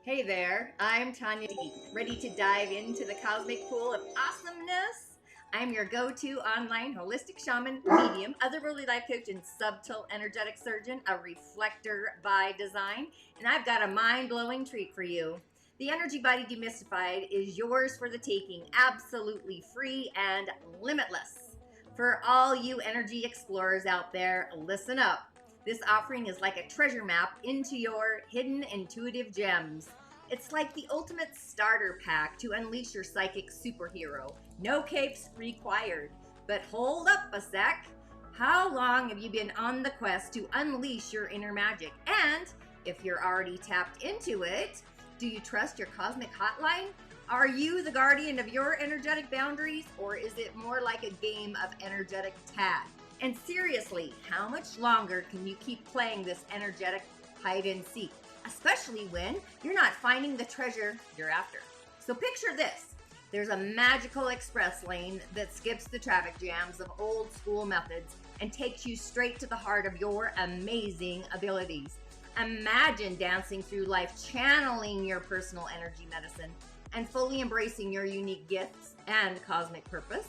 Hey there, I'm Tanya D, ready to dive into the cosmic pool of awesomeness. I'm your go-to online holistic shaman, medium, otherworldly life coach, and subtle energetic surgeon, a reflector by design, and I've got a mind-blowing treat for you. The Energy Body Demystified is yours for the taking, absolutely free and limitless. For all you energy explorers out there, listen up. This offering is like a treasure map into your hidden intuitive gems. It's like the ultimate starter pack to unleash your psychic superhero. No capes required. But hold up a sec. How long have you been on the quest to unleash your inner magic? And if you're already tapped into it, do you trust your cosmic hotline? Are you the guardian of your energetic boundaries, or is it more like a game of energetic tag? And seriously, how much longer can you keep playing this energetic hide and seek, especially when you're not finding the treasure you're after? So picture this. There's a magical express lane that skips the traffic jams of old school methods and takes you straight to the heart of your amazing abilities. Imagine dancing through life, channeling your personal energy medicine, and fully embracing your unique gifts and cosmic purpose,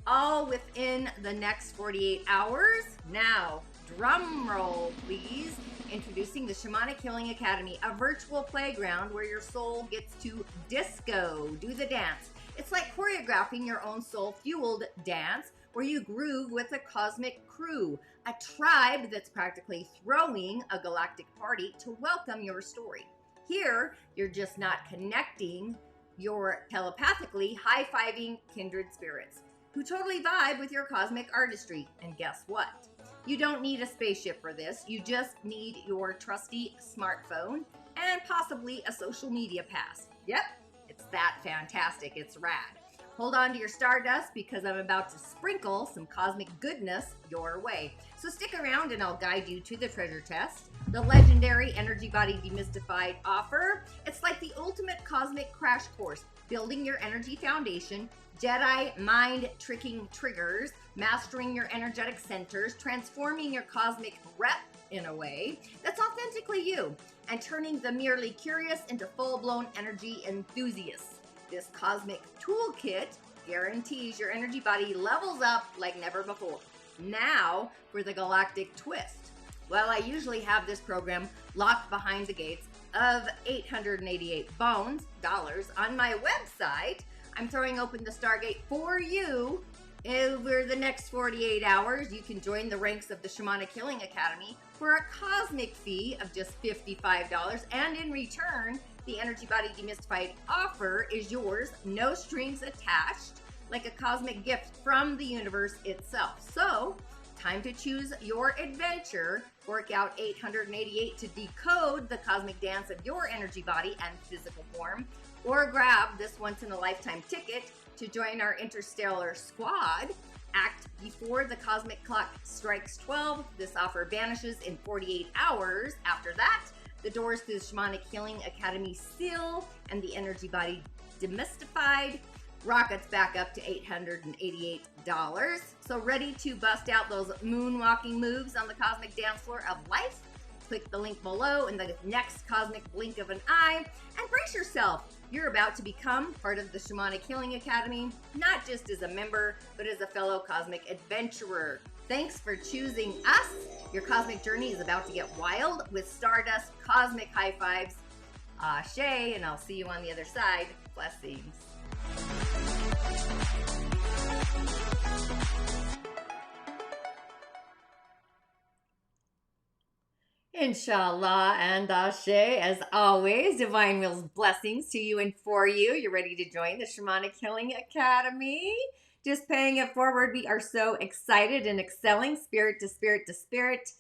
all within the next 48 hours. Now, drum roll, please. Introducing the Shamanic Healing Academy, a virtual playground where your soul gets to disco, do the dance. It's like choreographing your own soul-fueled dance where you groove with a cosmic crew, a tribe that's practically throwing a galactic party to welcome your story. Here, you're just not connecting, you're telepathically high-fiving kindred spirits who totally vibe with your cosmic artistry. And guess what? You don't need a spaceship for this. You just need your trusty smartphone and possibly a social media pass. Yep, it's that fantastic. It's rad. Hold on to your stardust because I'm about to sprinkle some cosmic goodness your way. So stick around and I'll guide you to the treasure chest, the legendary Energy Body Demystified offer. It's like the ultimate cosmic crash course, building your energy foundation, Jedi mind tricking triggers, mastering your energetic centers, transforming your cosmic rep in a way that's authentically you, and turning the merely curious into full-blown energy enthusiasts. This cosmic toolkit guarantees your energy body levels up like never before. Now for the galactic twist. Well, I usually have this program locked behind the gates of $888 dollars on my website. I'm throwing open the Stargate for you. Over the next 48 hours, you can join the ranks of the Shamanic Healing Academy for a cosmic fee of just $55. And in return, the Energy Body Demystified offer is yours, no strings attached, like a cosmic gift from the universe itself. So, time to choose your adventure. Fork out $888 to decode the cosmic dance of your energy body and physical form, or grab this once-in-a-lifetime ticket to join our interstellar squad. Act before the cosmic clock strikes 12. This offer vanishes in 48 hours. After that, the doors to the Shamanic Healing Academy seal, and the Energy Body Demystified rockets back up to $888. So ready to bust out those moonwalking moves on the cosmic dance floor of life? Click the link below in the next cosmic blink of an eye and brace yourself. You're about to become part of the Shamanic Healing Academy, not just as a member, but as a fellow cosmic adventurer. Thanks for choosing us. Your cosmic journey is about to get wild with Stardust Cosmic High Fives. Ashe, and I'll see you on the other side. Blessings. Inshallah and Ashe, as always, divine wills blessings to you and for you. You're ready to join the Shamanic Healing Academy. Just paying it forward, we are so excited and excelling spirit to spirit to spirit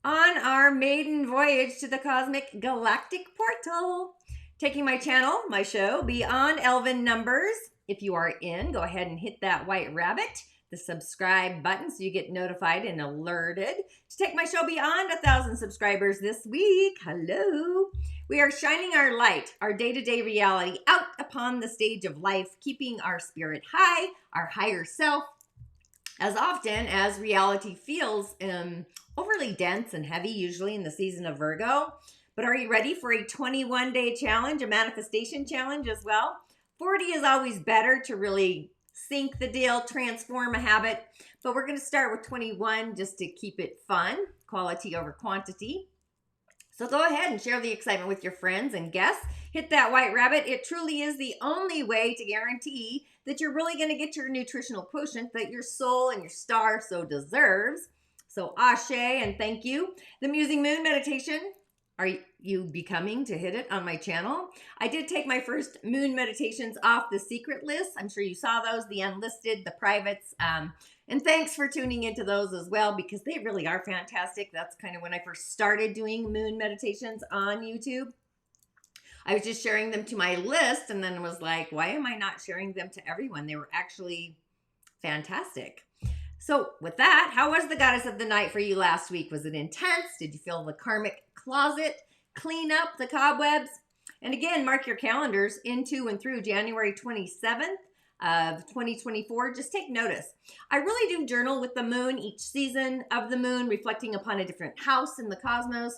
on our maiden voyage to the cosmic galactic portal. Taking my channel, my show, beyond elven numbers. If you are in, go ahead and hit that white rabbit, the subscribe button, so you get notified and alerted to take my show beyond 1,000 subscribers this week. Hello. We are shining our light, our day-to-day reality out upon the stage of life, keeping our spirit high, our higher self, as often as reality feels overly dense and heavy, usually in the season of Virgo. But are you ready for a 21-day challenge, a manifestation challenge as well? 40 is always better to really sink the deal, transform a habit. But we're going to start with 21 just to keep it fun, quality over quantity. So go ahead and share the excitement with your friends and guests. Hit that white rabbit. It truly is the only way to guarantee that you're really going to get your nutritional quotient that your soul and your star so deserves. So ashe and thank you. The Musing Moon meditation. Are you becoming to hit it on my channel? I did take my first moon meditations off the secret list. I'm sure you saw those, the unlisted, the privates. And thanks for tuning into those as well, because they really are fantastic. That's kind of when I first started doing moon meditations on YouTube. I was just sharing them to my list and then was like, why am I not sharing them to everyone? They were actually fantastic. So with that, how was the goddess of the night for you last week? Was it intense? Did you feel the karmic closet clean up the cobwebs? And again, mark your calendars into and through January 27th of 2024. Just take notice. I really do journal with the moon each season of the moon, reflecting upon a different house in the cosmos,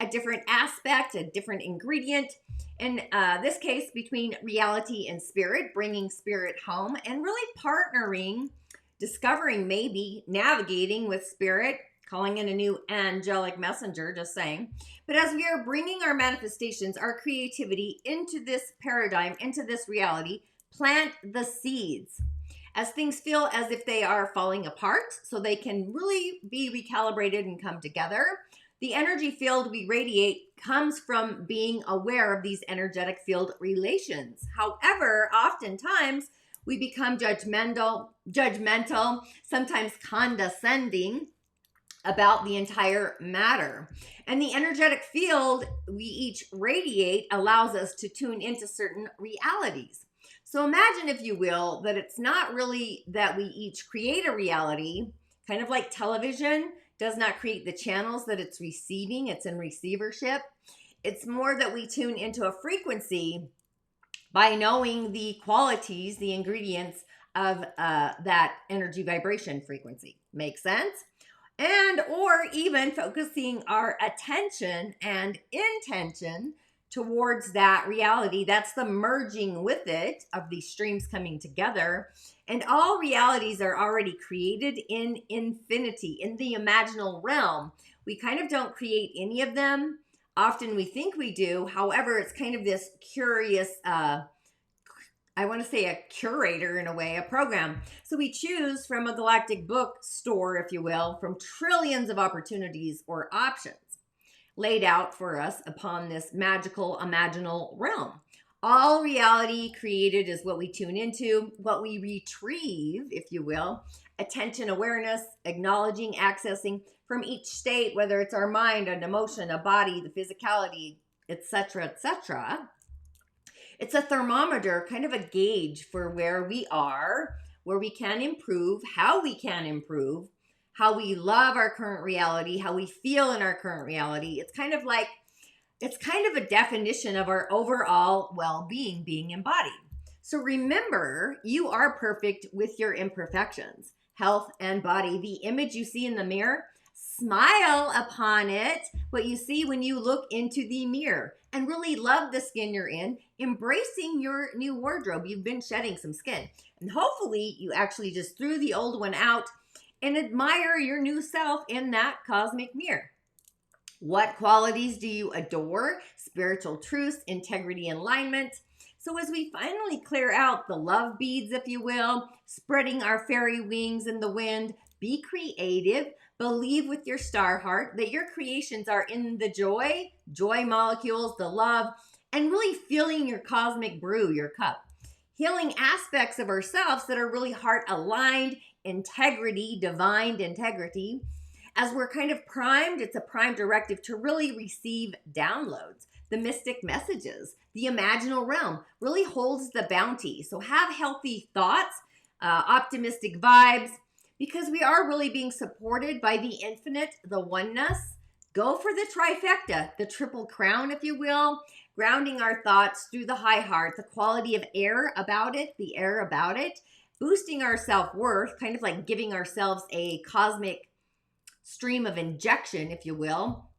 a different aspect, a different ingredient. In this case, between reality and spirit, bringing spirit home and really partnering, discovering, maybe navigating with spirit, calling in a new angelic messenger, just saying. But as we are bringing our manifestations, our creativity into this paradigm, into this reality, plant the seeds. As things feel as if they are falling apart, so they can really be recalibrated and come together. The energy field we radiate comes from being aware of these energetic field relations. However, oftentimes we become judgmental, sometimes condescending about the entire matter. And the energetic field we each radiate allows us to tune into certain realities. So imagine, if you will, that it's not really that we each create a reality, kind of like television does not create the channels that it's receiving, it's in receivership. It's more that we tune into a frequency by knowing the qualities, the ingredients of that energy vibration frequency. Make sense? And or even focusing our attention and intention towards that reality. That's the merging with it of these streams coming together. And all realities are already created in infinity, in the imaginal realm. We kind of don't create any of them. Often we think we do. However, it's kind of this curious, I want to say a curator in a way, a program. So we choose from a galactic bookstore, if you will, from trillions of opportunities or options laid out for us upon this magical, imaginal realm. All reality created is what we tune into, what we retrieve, if you will, attention, awareness, acknowledging, accessing from each state, whether it's our mind, an emotion, a body, the physicality, etc., etc. It's a thermometer, kind of a gauge for where we are, where we can improve, how we can improve, how we love our current reality, how we feel in our current reality. It's kind of a definition of our overall well-being being embodied. So remember, you are perfect with your imperfections, health and body. The image you see in the mirror, smile upon it, what you see when you look into the mirror, and really love the skin you're in, embracing your new wardrobe. You've been shedding some skin, and hopefully you actually just threw the old one out and admire your new self in that cosmic mirror. What qualities do you adore? Spiritual truths, integrity, alignment. So as we finally clear out the love beads, if you will, spreading our fairy wings in the wind, be creative, believe with your star heart that your creations are in the joy molecules, the love, and really feeling your cosmic brew, your cup. Healing aspects of ourselves that are really heart aligned, integrity, divine integrity. As we're kind of primed, it's a prime directive to really receive downloads, the mystic messages, the imaginal realm really holds the bounty. So have healthy thoughts, optimistic vibes, because we are really being supported by the infinite, the oneness. Go for the trifecta, the triple crown, if you will, grounding our thoughts through the high heart, the quality of air about it, the air about it, boosting our self-worth, kind of like giving ourselves a cosmic stream of injection, if you will,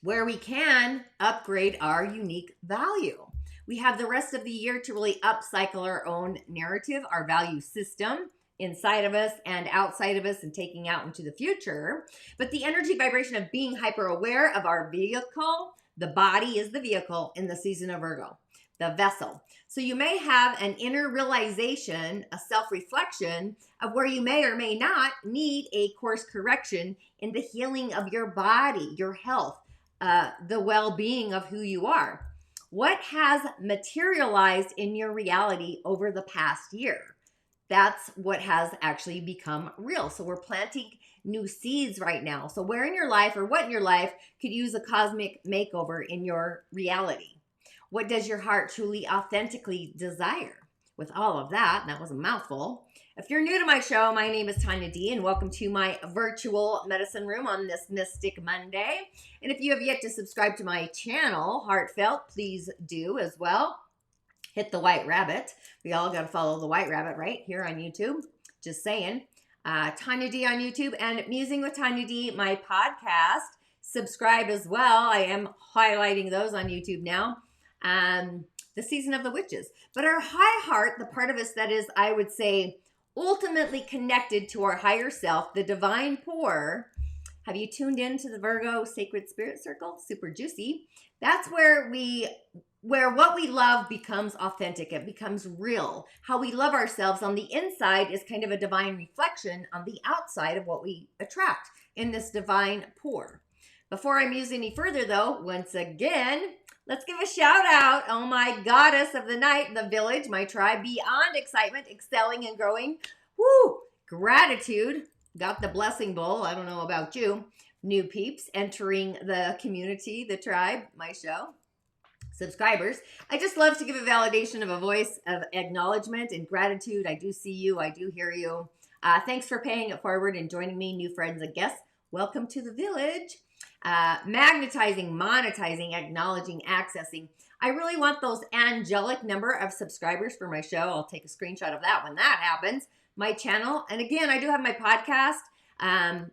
where we can upgrade our unique value. We have the rest of the year to really upcycle our own narrative, our value system inside of us and outside of us and taking out into the future. But the energy vibration of being hyper aware of our vehicle, the body is the vehicle in the season of Virgo, the vessel. So you may have an inner realization, a self-reflection of where you may or may not need a course correction in the healing of your body, your health, the well-being of who you are. What has materialized in your reality over the past year? That's what has actually become real. So we're planting new seeds right now. So where in your life or what in your life could use a cosmic makeover in your reality? What does your heart truly authentically desire? With all of that, and that was a mouthful. If you're new to my show, my name is Tanya D, and welcome to my virtual medicine room on this Mystic Monday. And if you have yet to subscribe to my channel, Heartfelt, please do as well. Hit the white rabbit. We all got to follow the white rabbit right here on YouTube. Just saying. Tanya D on YouTube and Musing with Tanya D, my podcast. Subscribe as well. I am highlighting those on YouTube now. The season of the witches. But our high heart, the part of us that is, I would say, ultimately connected to our higher self, the divine pour. Have you tuned into the Virgo Sacred Spirit Circle? Super juicy. That's where what we love becomes authentic. It becomes real. How we love ourselves on the inside is kind of a divine reflection on the outside of what we attract in this divine pour. Before I muse any further though, once again, let's give a shout out. Oh my goddess of the night, the village, my tribe, beyond excitement, excelling and growing. Woo! Gratitude. Got the blessing bowl. I don't know about you. New peeps entering the community, the tribe, my show. Subscribers. I just love to give a validation of a voice of acknowledgement and gratitude. I do see you. I do hear you. Thanks for paying it forward and joining me, new friends and guests. Welcome to the village. Magnetizing, monetizing, acknowledging, accessing. I really want those angelic number of subscribers for my show. I'll take a screenshot of that when that happens. My channel. And again, I do have my podcast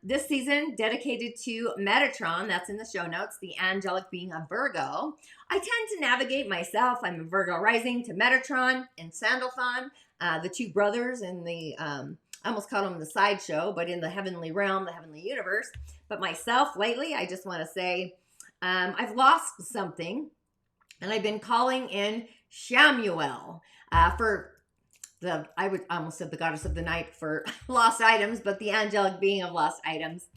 this season dedicated to Metatron. That's in the show notes. The angelic being a Virgo. I tend to navigate myself. I'm a Virgo rising to Metatron and Sandalphon, the two brothers in the, I almost called them the sideshow, but in the heavenly realm, the heavenly universe. But myself lately, I just want to say, I've lost something, and I've been calling in Shamuel for I almost said the goddess of the night for lost items, but the angelic being of lost items.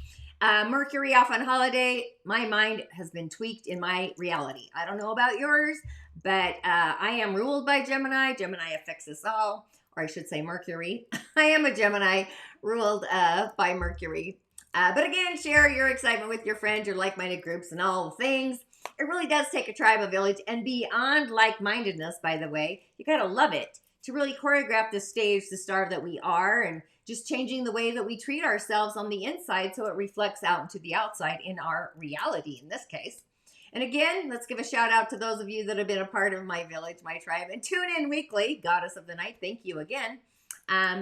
Mercury off on holiday. My mind has been tweaked in my reality. I don't know about yours, but I am ruled by Gemini. Gemini affects us all, or I should say Mercury. I am a Gemini ruled by Mercury. But again, share your excitement with your friends, your like-minded groups, and all the things. It really does take a tribe, a village, and beyond like-mindedness, by the way. You gotta love it to really choreograph the stage, the star that we are, and just changing the way that we treat ourselves on the inside so it reflects out into the outside in our reality in this case. And again, let's give a shout out to those of you that have been a part of my village, my tribe, and tune in weekly, Goddess of the Night. Thank you again.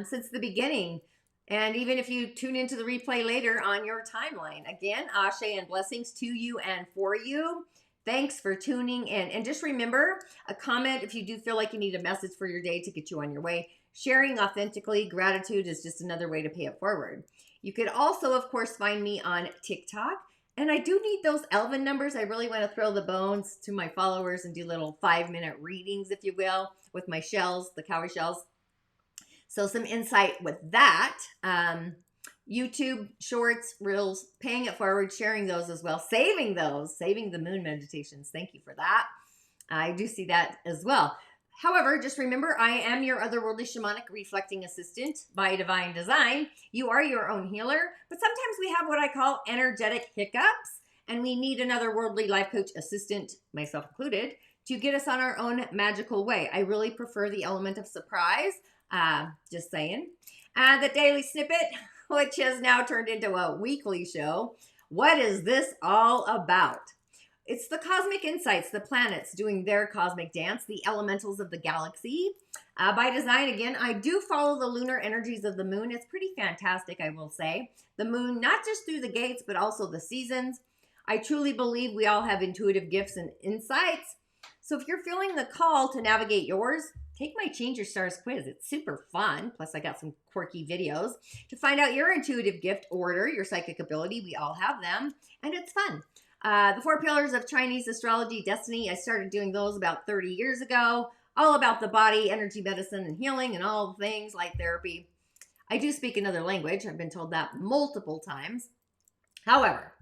Since the beginning. And even if you tune into the replay later on your timeline. Again, ashe and blessings to you and for you. Thanks for tuning in. And just remember, a comment if you do feel like you need a message for your day to get you on your way. Sharing authentically, gratitude is just another way to pay it forward. You could also, of course, find me on TikTok. And I do need those Elven numbers. I really want to throw the bones to my followers and do little 5-minute readings, if you will, with my shells, the cowrie shells. So some insight with that. YouTube shorts, reels, paying it forward, sharing those as well, saving the moon meditations. Thank you for that. I do see that as well. However, just remember, I am your otherworldly shamanic reflecting assistant by divine design. You are your own healer, but sometimes we have what I call energetic hiccups, and we need another worldly life coach assistant, myself included, to get us on our own magical way. I really prefer the element of surprise, just saying. The daily snippet, which has now turned into a weekly show. What is this all about? It's the cosmic insights, the planets doing their cosmic dance, the elementals of the galaxy. By design, again, I do follow the lunar energies of the moon. It's pretty fantastic, I will say. The moon, not just through the gates, but also the seasons. I truly believe we all have intuitive gifts and insights. So if you're feeling the call to navigate yours, take my Change Your Stars quiz. It's super fun. Plus, I got some quirky videos to find out your intuitive gift order, your psychic ability. We all have them, and it's fun. The 4 pillars of Chinese astrology, destiny, I started doing those about 30 years ago. All about the body, energy, medicine, and healing, and all things like therapy. I do speak another language. I've been told that multiple times. However,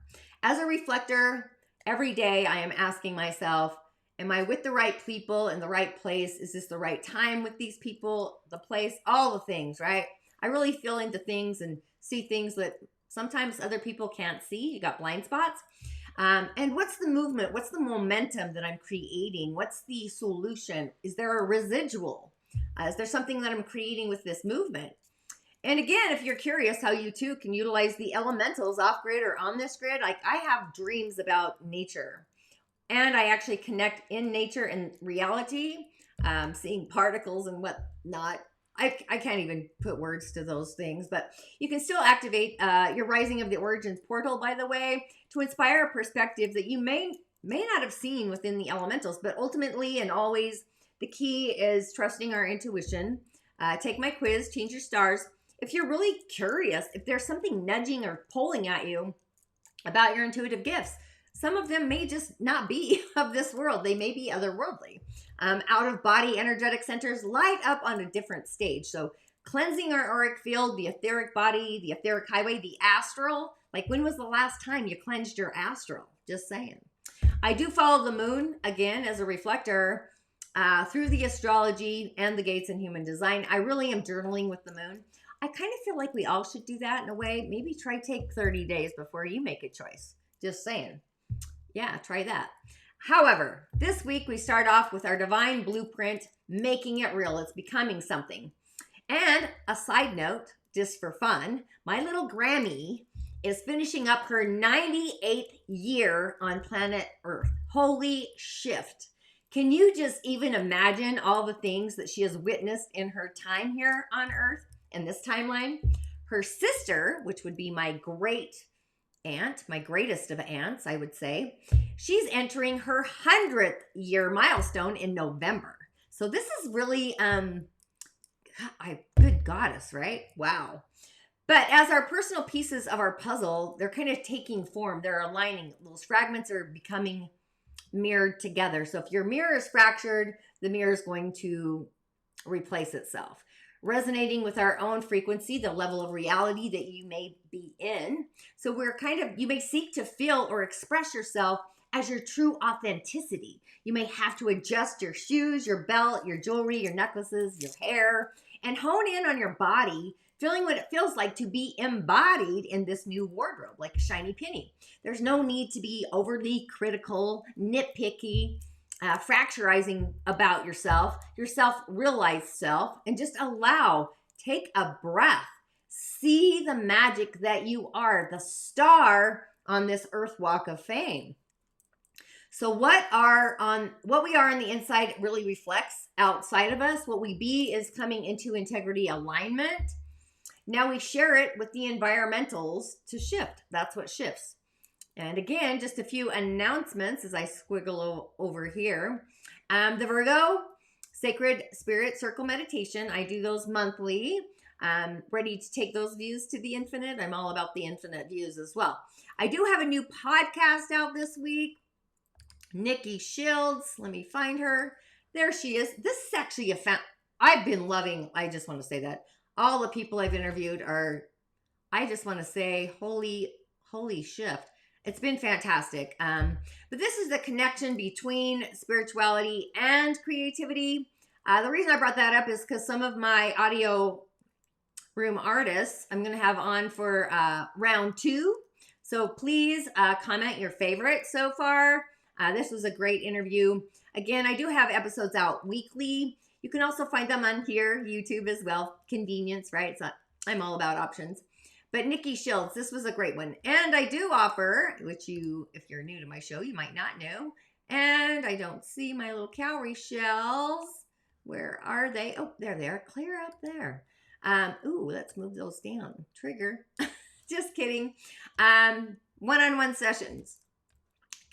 as a reflector, every day I am asking myself, am I with the right people in the right place? Is this the right time with these people, the place, all the things, right? I really feel into things and see things that sometimes other people can't see. You got blind spots. And what's the movement? What's the momentum that I'm creating? What's the solution? Is there a residual? Is there something that I'm creating with this movement? And again, if you're curious how you too can utilize the elementals off grid or on this grid, like I have dreams about nature. And I actually connect in nature and reality, seeing particles and whatnot. I can't even put words to those things, but you can still activate your Rising of the Origins portal, by the way, to inspire a perspective that you may not have seen within the elementals. But ultimately and always, the key is trusting our intuition. Take my quiz, Change Your Stars. If you're really curious, if there's something nudging or pulling at you about your intuitive gifts, some of them may just not be of this world. They may be otherworldly. Out of body energetic centers light up on a different stage. So cleansing our auric field, the etheric body, the etheric highway, the astral. Like when was the last time you cleansed your astral? Just saying. I do follow the moon, again, as a reflector through the astrology and the gates in human design. I really am journaling with the moon. I kind of feel like we all should do that in a way. Maybe take 30 days before you make a choice. Just saying. Yeah, try that. However, this week we start off with our divine blueprint, making it real. It's becoming something. And a side note, just for fun, my little Grammy is finishing up her 98th year on planet Earth. Holy shift. Can you just even imagine all the things that she has witnessed in her time here on Earth in this timeline? Her sister, which would be my great aunt, my greatest of aunts, I would say, she's entering her 100th year milestone in November. So this is really, good goddess, right? Wow. But as our personal pieces of our puzzle, they're kind of taking form. They're aligning. Those fragments are becoming mirrored together. So if your mirror is fractured, the mirror is going to replace itself. Resonating with our own frequency, the level of reality that you may be in. So you may seek to feel or express yourself as your true authenticity. You may have to adjust your shoes, your belt, your jewelry, your necklaces, your hair, and hone in on your body, feeling what it feels like to be embodied in this new wardrobe, like a shiny penny. There's no need to be overly critical, nitpicky, fracturizing about yourself, your self-realized self, and just take a breath. See the magic that you are, the star on this earth walk of fame. So what we are on the inside really reflects outside of us. What we be is coming into integrity alignment. Now we share it with the environmentals to shift. That's what shifts. And again, just a few announcements as I squiggle over here. The Virgo Sacred Spirit Circle Meditation, I do those monthly. Ready to take those views to the infinite. I'm all about the infinite views as well. I do have a new podcast out this week. Nikki Shields, let me find her. There she is. This is actually I've been loving, I just want to say that. All the people I've interviewed I just want to say, holy shift. It's been fantastic. But this is the connection between spirituality and creativity. The reason I brought that up is because some of my audio room artists I'm going to have on for round 2. So please comment your favorite so far. This was a great interview. Again, I do have episodes out weekly. You can also find them on here, YouTube as well. Convenience, right? I'm all about options. But Nikki Shields, this was a great one. And I do offer, which if you're new to my show, you might not know. And I don't see my little cowrie shells. Where are they? Oh, there they are. Clear up there. Let's move those down. Trigger. Just kidding. One-on-one sessions.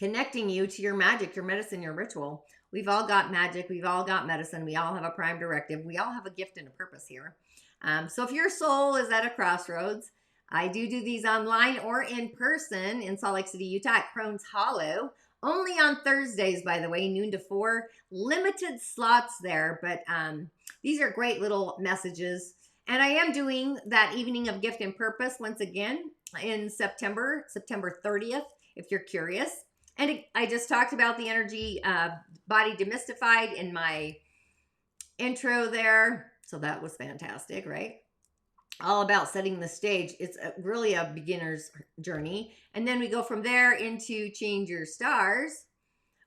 connecting you to your magic, your medicine, your ritual. We've all got magic. We've all got medicine. We all have a prime directive. We all have a gift and a purpose here. So if your soul is at a crossroads, I do these online or in person in Salt Lake City, Utah at Crohn's Hollow. Only on Thursdays, by the way, noon to 4. Limited slots there, but these are great little messages. And I am doing that evening of gift and purpose once again in September 30th, if you're curious. And I just talked about the energy body demystified in my intro there. So that was fantastic, right? All about setting the stage. It's really a beginner's journey. And then we go from there into Change Your Stars,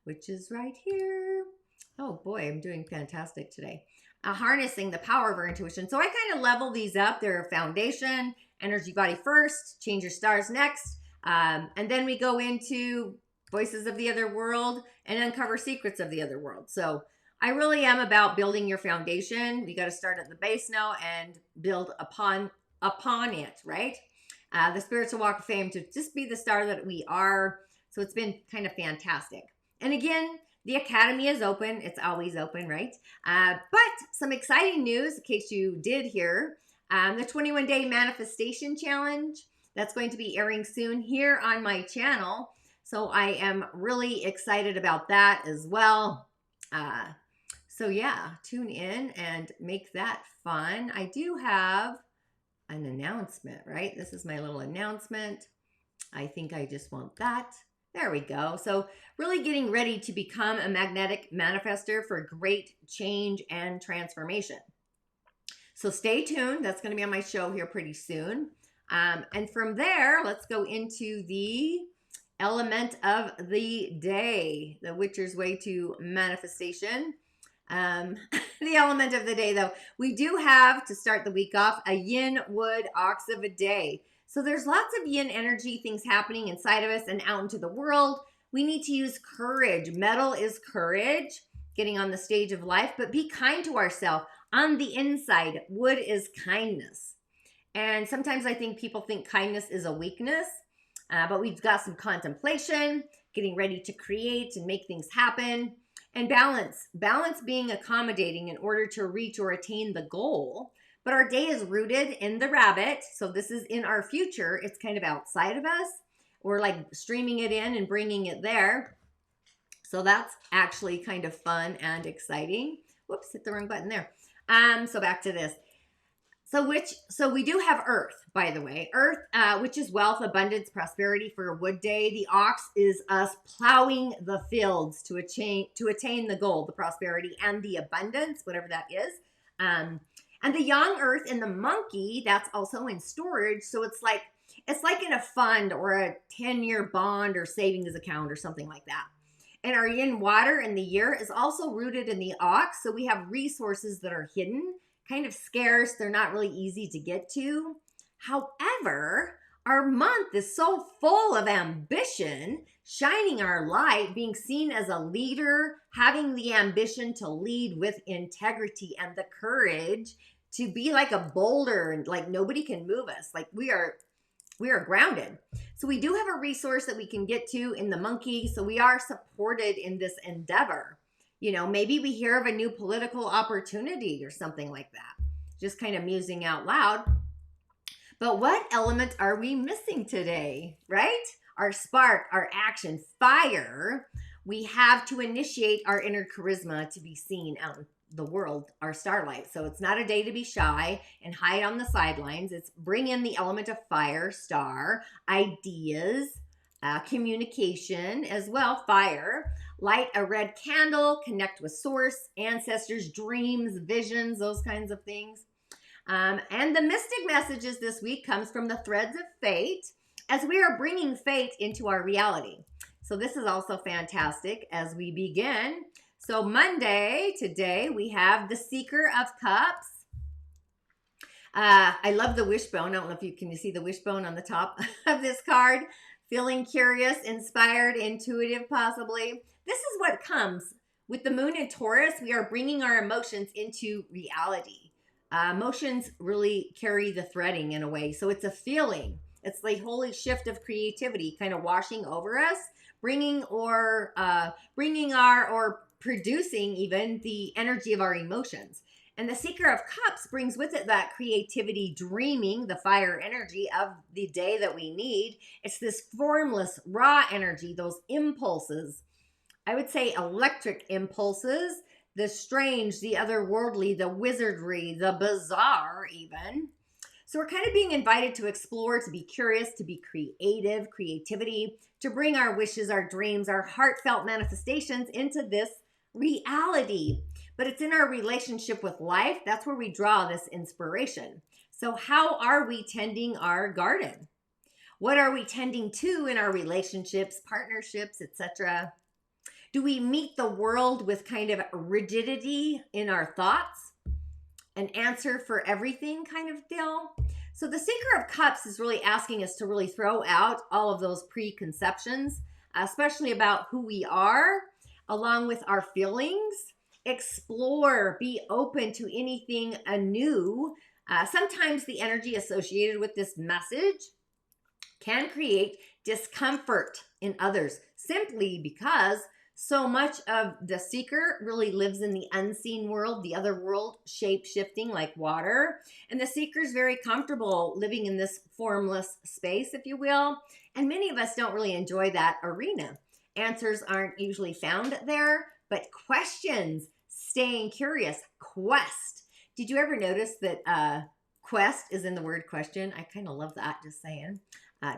which is right here. Oh boy, I'm doing fantastic today. Harnessing the power of our intuition. So I kind of level these up. They're foundation, energy body first, Change Your Stars next. And then we go into Voices of the Other World and Uncover Secrets of the Other World. So I really am about building your foundation. We got to start at the base now and build upon it, right? The spiritual walk of fame to just be the star that we are. So it's been kind of fantastic. And again, the Academy is open. It's always open, right? But some exciting news, in case you did hear, the 21-day manifestation challenge, that's going to be airing soon here on my channel. So I am really excited about that as well. So yeah, tune in and make that fun. I do have an announcement, right? This is my little announcement. I think I just want that. There we go. So really getting ready to become a magnetic manifester for great change and transformation. So stay tuned. That's going to be on my show here pretty soon. And from there, let's go into the element of the day, the Witcher's Way to Manifestation. The element of the day, though, we do have to start the week off a yin wood ox of a day. So there's lots of yin energy things happening inside of us and out into the world. We need to use courage. Metal is courage, getting on the stage of life, but be kind to ourselves. On the inside, wood is kindness. And sometimes I think people think kindness is a weakness, but we've got some contemplation, getting ready to create and make things happen. And balance being accommodating in order to reach or attain the goal. But our day is rooted in the rabbit. So this is in our future. It's kind of outside of us. We're like streaming it in and bringing it there. So that's actually kind of fun and exciting. Whoops, hit the wrong button there. So back to this. So we do have Earth, by the way. Earth, which is wealth, abundance, prosperity for a wood day. The ox is us plowing the fields to attain the goal, the prosperity and the abundance, whatever that is. And the young Earth and the monkey, that's also in storage. So it's like in a fund or a 10-year bond or savings account or something like that. And our yin water in the year is also rooted in the ox. So we have resources that are hidden, kind of scarce. They're not really easy to get to. However, our month is so full of ambition, shining our light, being seen as a leader, having the ambition to lead with integrity and the courage to be like a boulder and like nobody can move us. Like we are grounded. So we do have a resource that we can get to in the monkey. So we are supported in this endeavor. You know, maybe we hear of a new political opportunity or something like that. Just kind of musing out loud. But what element are we missing today, right? Our spark, our action, fire. We have to initiate our inner charisma to be seen out in the world, our starlight. So it's not a day to be shy and hide on the sidelines. It's bring in the element of fire, star, ideas, communication as well, fire. Light a red candle, connect with source, ancestors, dreams, visions, those kinds of things. And the mystic messages this week comes from the threads of fate as we are bringing fate into our reality. So this is also fantastic as we begin. So Monday, today, we have the Seeker of Cups. I love the wishbone. I don't know if you can see the wishbone on the top of this card. Feeling curious, inspired, intuitive, possibly. This is what comes with the moon in Taurus. We are bringing our emotions into reality. Emotions really carry the threading in a way. So it's a feeling. It's the holy shift of creativity kind of washing over us, bringing or producing even the energy of our emotions. And the Seeker of Cups brings with it that creativity, dreaming, the fire energy of the day that we need. It's this formless, raw energy, those impulses. I would say electric impulses, the strange, the otherworldly, the wizardry, the bizarre, even. So we're kind of being invited to explore, to be curious, to be creative, creativity, to bring our wishes, our dreams, our heartfelt manifestations into this reality. But it's in our relationship with life. That's where we draw this inspiration. So how are we tending our garden? What are we tending to in our relationships, partnerships, etc.? Do we meet the world with kind of rigidity in our thoughts? An answer for everything kind of deal? So the Seeker of Cups is really asking us to really throw out all of those preconceptions, especially about who we are, along with our feelings. Explore, be open to anything anew. Sometimes the energy associated with this message can create discomfort in others simply because so much of the Seeker really lives in the unseen world, the other world, shape-shifting like water. And the Seeker is very comfortable living in this formless space, if you will. And many of us don't really enjoy that arena. Answers aren't usually found there, but questions, staying curious, quest. Did you ever notice that quest is in the word question? I kind of love that, just saying.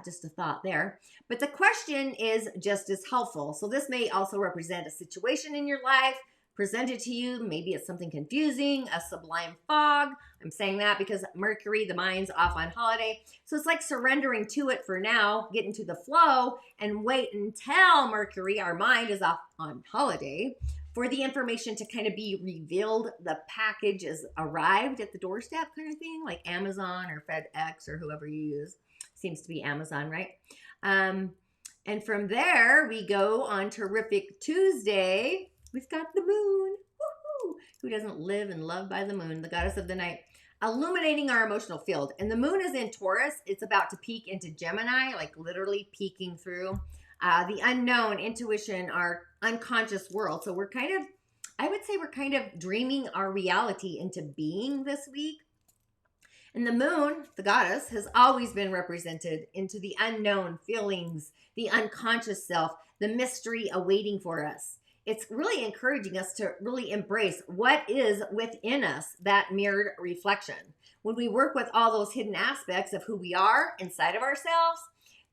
Just a thought there. But the question is just as helpful. So this may also represent a situation in your life presented to you. Maybe it's something confusing, a sublime fog. I'm saying that because Mercury, the mind's off on holiday. So it's like surrendering to it for now, get into the flow and wait until Mercury, our mind, is off on holiday for the information to kind of be revealed. The package has arrived at the doorstep kind of thing, like Amazon or FedEx or whoever you use. Seems to be Amazon, right? And from there, we go on Terrific Tuesday. We've got the moon. Woo-hoo! Who doesn't live and love by the moon, the goddess of the night, illuminating our emotional field. And the moon is in Taurus. It's about to peek into Gemini, like literally peeking through the unknown, intuition, our unconscious world. So we're kind of, I would say we're kind of dreaming our reality into being this week. And the moon, the goddess, has always been represented into the unknown feelings, the unconscious self, the mystery awaiting for us. It's really encouraging us to really embrace what is within us, that mirrored reflection. When we work with all those hidden aspects of who we are inside of ourselves,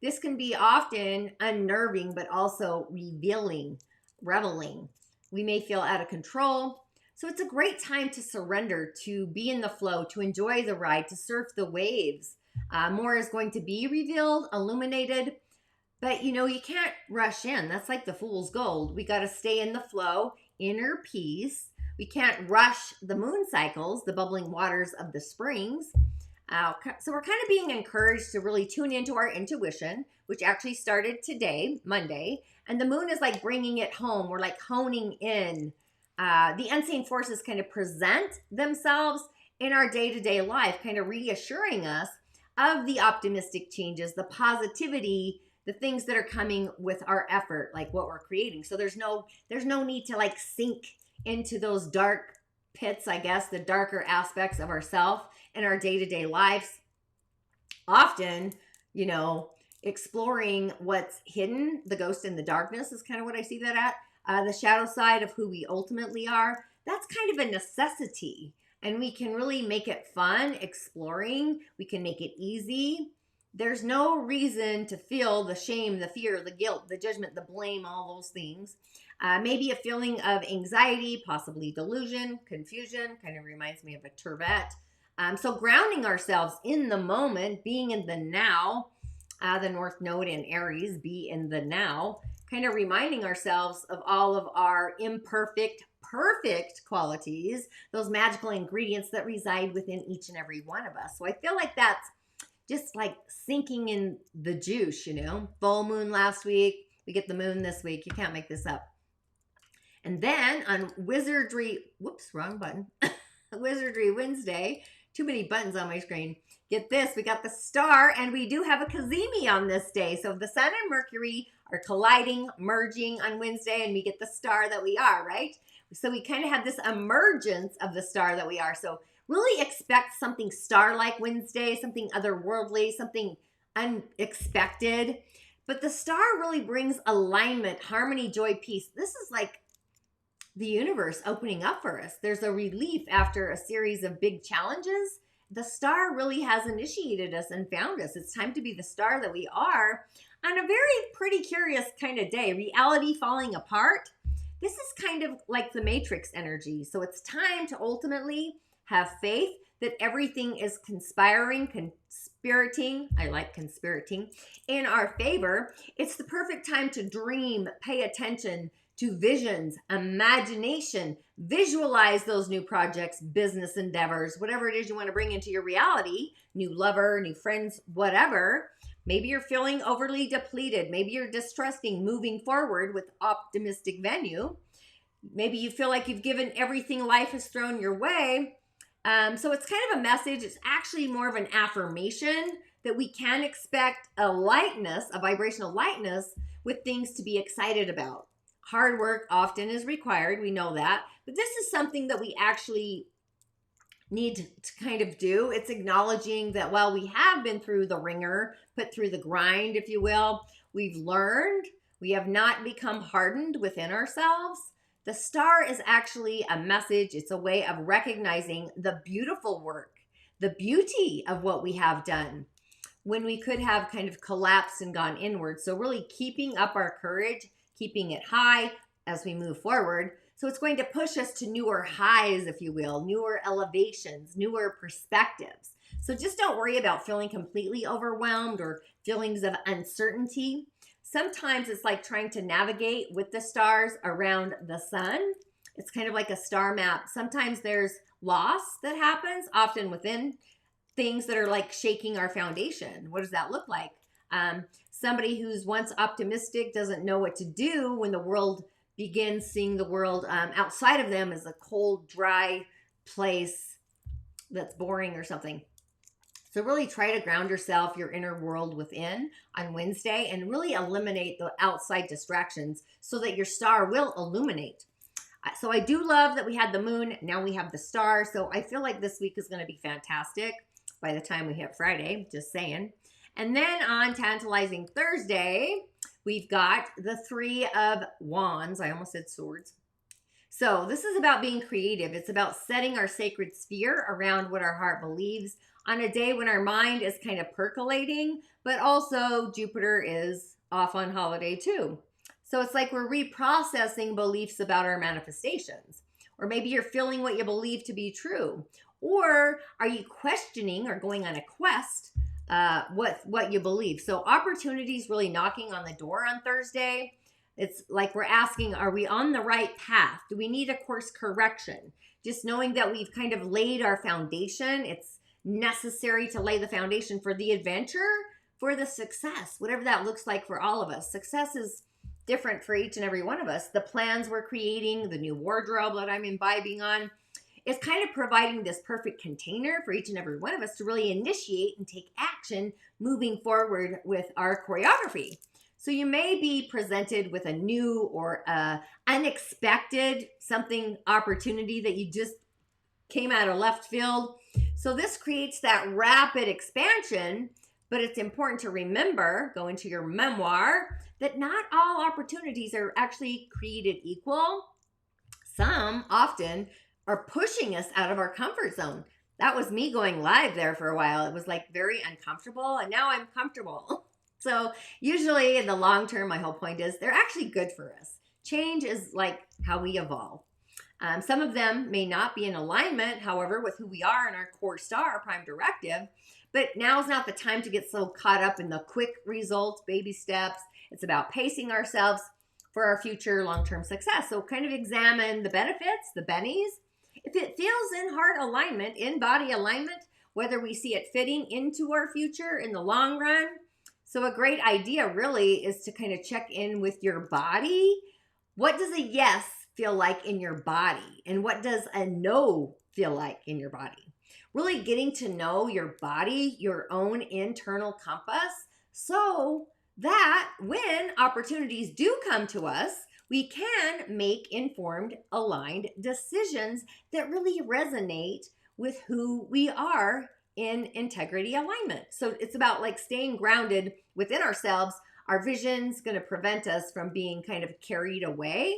this can be often unnerving, but also revealing, reveling. We may feel out of control. So it's a great time to surrender, to be in the flow, to enjoy the ride, to surf the waves. More is going to be revealed, illuminated, but you can't rush in. That's like the fool's gold. We got to stay in the flow, inner peace. We can't rush the moon cycles, the bubbling waters of the springs. So we're kind of being encouraged to really tune into our intuition, which actually started today, Monday, and the moon is like bringing it home. We're like honing in. The unseen forces kind of present themselves in our day-to-day life, kind of reassuring us of the optimistic changes, the positivity, the things that are coming with our effort, like what we're creating. So there's no need to like sink into those dark pits, I guess, the darker aspects of ourself in our day-to-day lives. Often, exploring what's hidden, the ghost in the darkness is kind of what I see that at. The shadow side of who we ultimately are, that's kind of a necessity. And we can really make it fun, exploring. We can make it easy. There's no reason to feel the shame, the fear, the guilt, the judgment, the blame, all those things. Maybe a feeling of anxiety, possibly delusion, confusion, kind of reminds me of a turbot. So grounding ourselves in the moment, being in the now, the North Node in Aries, be in the now, kind of reminding ourselves of all of our imperfect, perfect qualities, those magical ingredients that reside within each and every one of us. So I feel like that's just like sinking in the juice, Full moon last week. We get the moon this week. You can't make this up. And then on Wizardry, whoops, wrong button. Wizardry Wednesday, Too many buttons on my screen. Get this, we got the star, and we do have a cazimi on this day. So the sun and Mercury are colliding, merging on Wednesday, and we get the star that we are, right? So we kind of have this emergence of the star that we are. So really expect something star-like Wednesday, something otherworldly, something unexpected. But the star really brings alignment, harmony, joy, peace. This is like the universe opening up for us. There's a relief after a series of big challenges. The star really has initiated us and found us. It's time to be the star that we are on a very pretty curious kind of day. Reality falling apart. This is kind of like the Matrix energy. So it's time to ultimately have faith that everything is conspirating, I like conspirating, in our favor. It's the perfect time to dream, pay attention to visions, imagination, visualize those new projects, business endeavors, whatever it is you want to bring into your reality, new lover, new friends, whatever. Maybe you're feeling overly depleted. Maybe you're distrusting moving forward with optimistic venue. Maybe you feel like you've given everything life has thrown your way. So it's kind of a message. It's actually more of an affirmation that we can expect a lightness, a vibrational lightness with things to be excited about. Hard work often is required. We know that. But this is something that we actually need to kind of do. It's acknowledging that while we have been through the ringer, put through the grind, if you will, we've learned, we have not become hardened within ourselves. The star is actually a message. It's a way of recognizing the beautiful work, the beauty of what we have done when we could have kind of collapsed and gone inward. So really keeping up our courage, keeping it high as we move forward. So it's going to push us to newer highs, if you will, newer elevations, newer perspectives. So just don't worry about feeling completely overwhelmed or feelings of uncertainty. Sometimes it's like trying to navigate with the stars around the sun. It's kind of like a star map. Sometimes there's loss that happens, often within things that are like shaking our foundation. What does that look like? Somebody who's once optimistic doesn't know what to do when the world begins seeing the world outside of them as a cold, dry place that's boring or something. So really try to ground yourself, your inner world within on Wednesday, and really eliminate the outside distractions so that your star will illuminate. So I do love that we had the moon. Now we have the star. So I feel like this week is going to be fantastic by the time we hit Friday, just saying. And then on Tantalizing Thursday, we've got the Three of Wands. I almost said swords. So this is about being creative. It's about setting our sacred sphere around what our heart believes on a day when our mind is kind of percolating, but also Jupiter is off on holiday too. So it's like we're reprocessing beliefs about our manifestations. Or maybe you're feeling what you believe to be true. Or are you questioning or going on a quest what you believe? So opportunities really knocking on the door on Thursday. It's like we're asking, are we on the right path? Do we need a course correction? Just knowing that we've kind of laid our foundation. It's necessary to lay the foundation for the adventure, for the success, whatever that looks like for all of us. Success is different for each and every one of us. The plans we're creating, the new wardrobe that I'm imbibing on, is kind of providing this perfect container for each and every one of us to really initiate and take action moving forward with our choreography. So you may be presented with a new or unexpected opportunity that you just came out of left field. So this creates that rapid expansion, but it's important to remember, go into your memoir, that not all opportunities are actually created equal. Some often are pushing us out of our comfort zone. That was me going live there for a while. It was like very uncomfortable, and now I'm comfortable. So usually in the long term, my whole point is they're actually good for us. Change is like how we evolve. Some of them may not be in alignment, however, with who we are in our core star, our prime directive. But now's not the time to get so caught up in the quick results, baby steps. It's about pacing ourselves for our future long-term success. So kind of examine the benefits, the bennies. If it feels in heart alignment, in body alignment, whether we see it fitting into our future in the long run. So a great idea really is to kind of check in with your body. What does a yes feel like in your body? And what does a no feel like in your body? Really getting to know your body, your own internal compass, so that when opportunities do come to us, we can make informed, aligned decisions that really resonate with who we are in integrity alignment. So it's about like staying grounded within ourselves. Our vision's going to prevent us from being kind of carried away.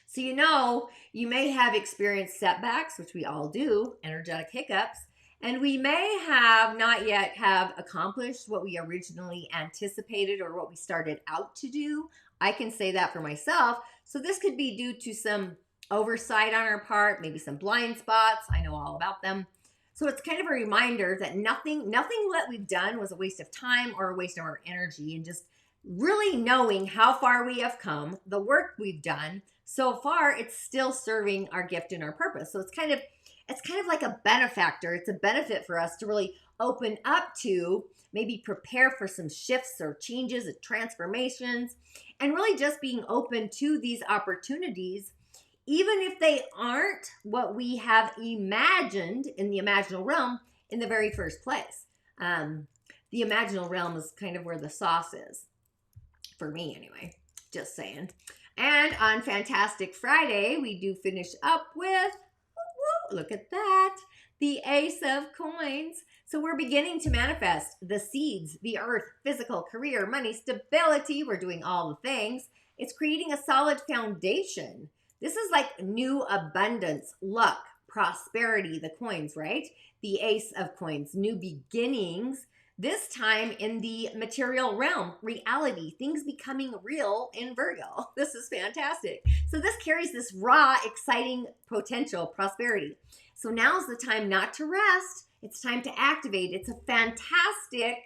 So, you may have experienced setbacks, which we all do, energetic hiccups, and we may have not yet have accomplished what we originally anticipated or what we started out to do. I can say that for myself. So this could be due to some oversight on our part, maybe some blind spots. I know all about them. So it's kind of a reminder that nothing that we've done was a waste of time or a waste of our energy, and just really knowing how far we have come, the work we've done so far, it's still serving our gift and our purpose. So it's kind of like a benefactor. It's a benefit for us to really open up to, maybe prepare for some shifts or changes and transformations, and really just being open to these opportunities, even if they aren't what we have imagined in the imaginal realm in the very first place. The imaginal realm is kind of where the sauce is, for me anyway, just saying. And on Fantastic Friday, we do finish up with, look at that, the Ace of Coins. So we're beginning to manifest the seeds, the earth, physical, career, money, stability. We're doing all the things. It's creating a solid foundation. This is like new abundance, luck, prosperity, the coins, right? The Ace of Coins, new beginnings. This time in the material realm, reality, things becoming real in Virgo. This is fantastic. So this carries this raw, exciting potential, prosperity. So now's the time not to rest. It's time to activate. It's a fantastic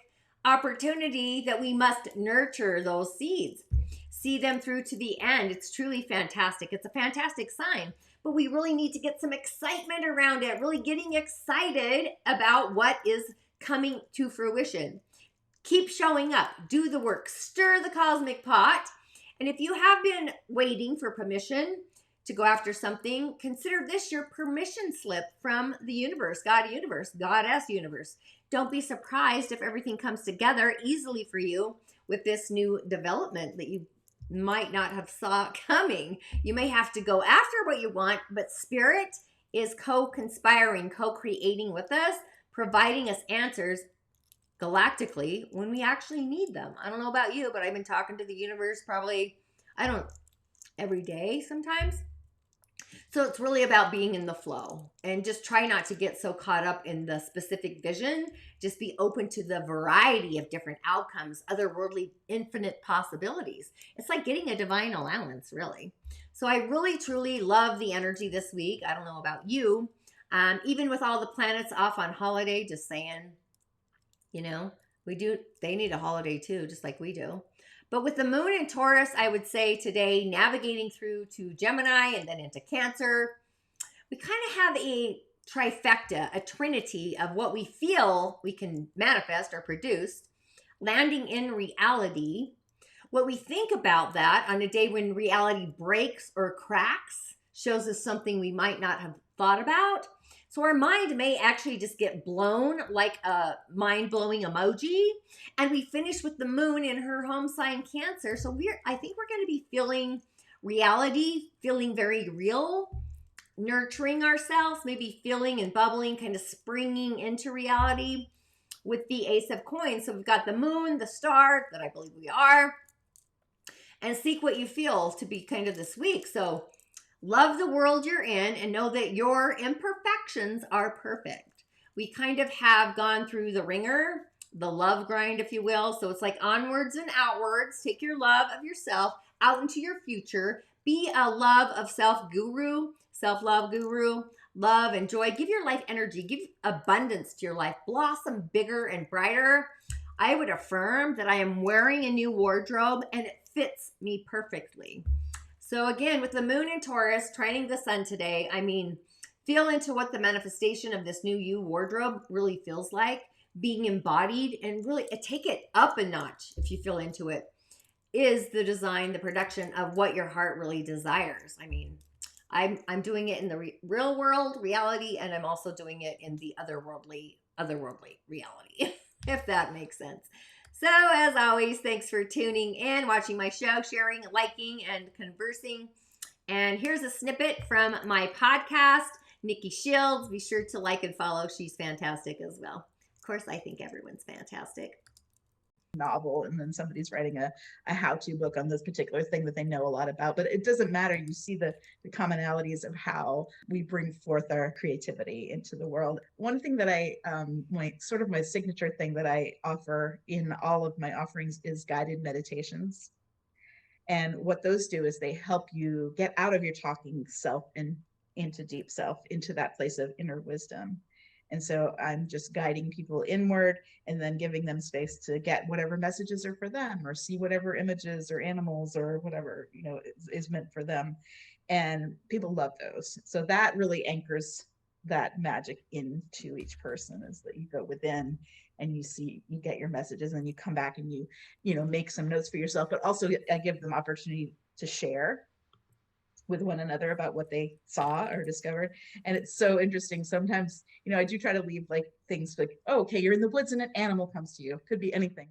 opportunity that we must nurture those seeds. See them through to the end. It's truly fantastic. It's a fantastic sign, but we really need to get some excitement around it, really getting excited about what is coming to fruition. Keep showing up, do the work, stir the cosmic pot. And if you have been waiting for permission to go after something, consider this your permission slip from the universe, Goddess universe. Don't be surprised if everything comes together easily for you with this new development that you might not have saw coming. You may have to go after what you want, but Spirit is co-conspiring, co-creating with us, providing us answers galactically when we actually need them. I don't know about you, but I've been talking to the universe probably, every day sometimes. So it's really about being in the flow, and just try not to get so caught up in the specific vision. Just be open to the variety of different outcomes, otherworldly, infinite possibilities. It's like getting a divine allowance, really. So I really, truly love the energy this week. I don't know about you. Even with all the planets off on holiday, just saying, they need a holiday too, just like we do. But with the moon in Taurus, I would say today, navigating through to Gemini and then into Cancer, we kind of have a trifecta, a trinity of what we feel we can manifest or produce, landing in reality. What we think about that on a day when reality breaks or cracks shows us something we might not have thought about. So our mind may actually just get blown like a mind-blowing emoji. And we finish with the moon in her home sign Cancer. So I think we're going to be feeling reality, feeling very real, nurturing ourselves, maybe feeling and bubbling, kind of springing into reality with the Ace of Coins. So we've got the moon, the star that I believe we are, and seek what you feel to be kind of this week. So love the world you're in and know that your imperfections are perfect. We kind of have gone through the ringer, the love grind, if you will. So it's like onwards and outwards. Take your love of yourself out into your future. Be a love of self guru, self-love guru. Love and joy. Give your life energy. Give abundance to your life. Blossom bigger and brighter. I would affirm that I am wearing a new wardrobe and it fits me perfectly. So again, with the moon in Taurus, trining the sun today, feel into what the manifestation of this new you wardrobe really feels like, being embodied, and really take it up a notch if you feel into it, is the design, the production of what your heart really desires. I'm doing it in the real world reality, and I'm also doing it in the otherworldly reality, if that makes sense. So, as always, thanks for tuning in, watching my show, sharing, liking, and conversing. And here's a snippet from my podcast, Nikki Shields. Be sure to like and follow. She's fantastic as well. Of course, I think everyone's fantastic. Novel, and then somebody's writing a how-to book on this particular thing that they know a lot about, but it doesn't matter. You see the commonalities of how we bring forth our creativity into the world. One thing that I my sort of my signature thing that I offer in all of my offerings is guided meditations. And what those do is they help you get out of your talking self and into deep self, into that place of inner wisdom. And so I'm just guiding people inward and then giving them space to get whatever messages are for them, or see whatever images or animals or whatever, is meant for them. And people love those. So that really anchors that magic into each person, is that you go within and you get your messages, and you come back and you make some notes for yourself, but also I give them opportunity to share with one another about what they saw or discovered. And it's so interesting. Sometimes, I do try to leave like things like, oh, okay, you're in the woods and an animal comes to you. Could be anything.